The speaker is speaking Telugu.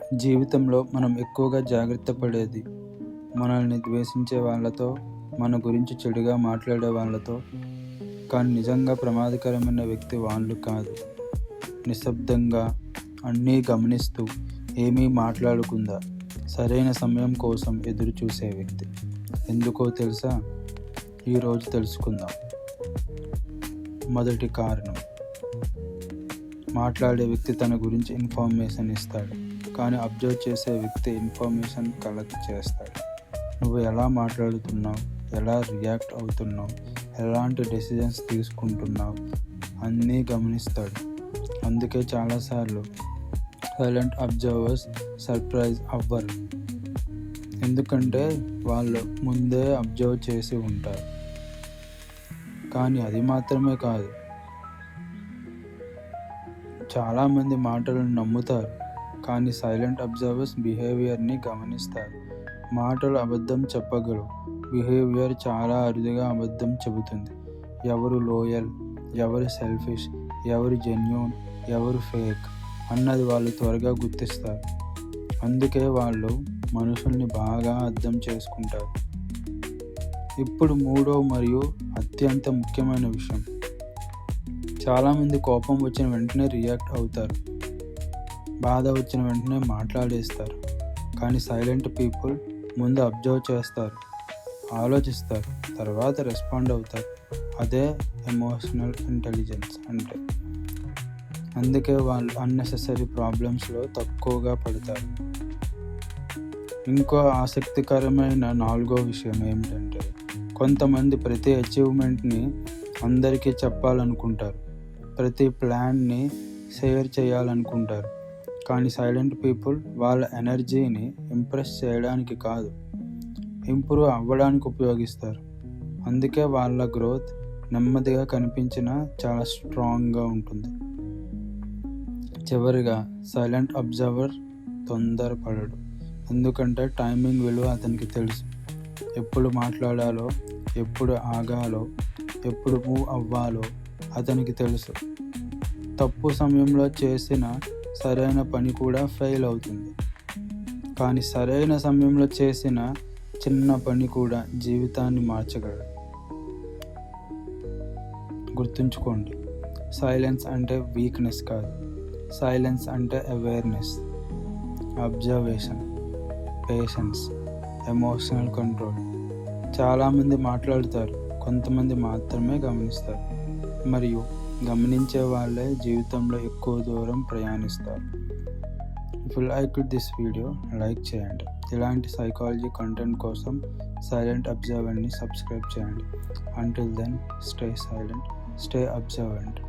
జీవితంలో మనం ఎక్కువగా జాగ్రత్త పడేది మనల్ని ద్వేషించే వాళ్ళతో, మన గురించి చెడుగా మాట్లాడే వాళ్ళతో. కానీ నిజంగా ప్రమాదకరమైన వ్యక్తి వాళ్ళు కాదు. నిశ్శబ్దంగా అన్నీ గమనిస్తూ ఏమీ మాట్లాడకుండా సరైన సమయం కోసం ఎదురు చూసే వ్యక్తి. ఎందుకో తెలుసా? ఈరోజు తెలుసుకుందాం. మొదటి కారణం, మాట్లాడే వ్యక్తి తన గురించి ఇన్ఫర్మేషన్ ఇస్తాడు, కానీ అబ్జర్వ్ చేసే వ్యక్తి ఇన్ఫర్మేషన్ కలెక్ట్ చేస్తాడు. నువ్వు ఎలా మాట్లాడుతున్నావు, ఎలా రియాక్ట్ అవుతున్నావు, ఎలాంటి డెసిజన్స్ తీసుకుంటున్నావు అన్నీ గమనిస్తాడు. అందుకే చాలాసార్లు సైలెంట్ అబ్జర్వర్స్ సర్ప్రైజ్ అవ్వరు, ఎందుకంటే వాళ్ళు ముందే అబ్జర్వ్ చేసి ఉంటారు. కానీ అది మాత్రమే కాదు, చాలామంది మాటలను నమ్ముతారు, కానీ సైలెంట్ అబ్జర్వర్స్ బిహేవియర్ని గమనిస్తారు. మాటలు అబద్ధం చెప్పగలవు, బిహేవియర్ చాలా అరుదుగా అబద్ధం చెబుతుంది. ఎవరు లోయల్, ఎవరు సెల్ఫిష్, ఎవరు జెన్యూన్, ఎవరు ఫేక్ అన్నది వాళ్ళు త్వరగా గుర్తిస్తారు. అందుకే వాళ్ళు మనుషుల్ని బాగా అర్థం చేసుకుంటారు. ఇప్పుడు మూడో మరియు అత్యంత ముఖ్యమైన విషయం, చాలామంది కోపం వచ్చిన వెంటనే రియాక్ట్ అవుతారు, బాధ వచ్చిన వెంటనే మాట్లాడేస్తారు. కానీ సైలెంట్ పీపుల్ ముందు అబ్జర్వ్ చేస్తారు, ఆలోచిస్తారు, తర్వాత రెస్పాండ్ అవుతారు. అదే ఎమోషనల్ ఇంటెలిజెన్స్ అంటే. అందుకే వాళ్ళు అన్నెసెసరీ ప్రాబ్లమ్స్లో తక్కువగా పడతారు. ఇంకో ఆసక్తికరమైన నాలుగో విషయం ఏమిటంటే, కొంతమంది ప్రతి అచీవ్మెంట్ని అందరికీ చెప్పాలనుకుంటారు, ప్రతి ప్లాన్ని షేర్ చేయాలనుకుంటారు. కానీ సైలెంట్ పీపుల్ వాళ్ళ ఎనర్జీని ఇంప్రెస్ చేయడానికి కాదు, ఇంప్రూవ్ అవ్వడానికి ఉపయోగిస్తారు. అందుకే వాళ్ళ గ్రోత్ నెమ్మదిగా కనిపించినా చాలా స్ట్రాంగ్గా ఉంటుంది. చివరిగా, సైలెంట్ అబ్జర్వర్ తొందరపడడు, ఎందుకంటే టైమింగ్ విలువ అతనికి తెలుసు. ఎప్పుడు మాట్లాడాలో, ఎప్పుడు ఆగాలో, ఎప్పుడు మూవ్ అవ్వాలో అతనికి తెలుసు. తప్పు సమయంలో చేసిన సరైన పని కూడా ఫెయిల్ అవుతుంది, కానీ సరైన సమయంలో చేసిన చిన్న పని కూడా జీవితాన్ని మార్చగలడు. గుర్తుంచుకోండి, సైలెన్స్ అంటే వీక్నెస్ కాదు, సైలెన్స్ అంటే awareness, observation, patience, emotional control. చాలామంది మాట్లాడుతారు, కొంతమంది మాత్రమే గమనిస్తారు, మరియు గమనించే వాళ్ళే జీవితంలో ఎక్కువ దూరం ప్రయాణిస్తారు. If you like this video, like చేయండి. ఇలాంటి సైకాలజీ కంటెంట్ కోసం సైలెంట్ అబ్జర్వర్ని సబ్స్క్రైబ్ చేయండి. Until then, stay silent, stay observant.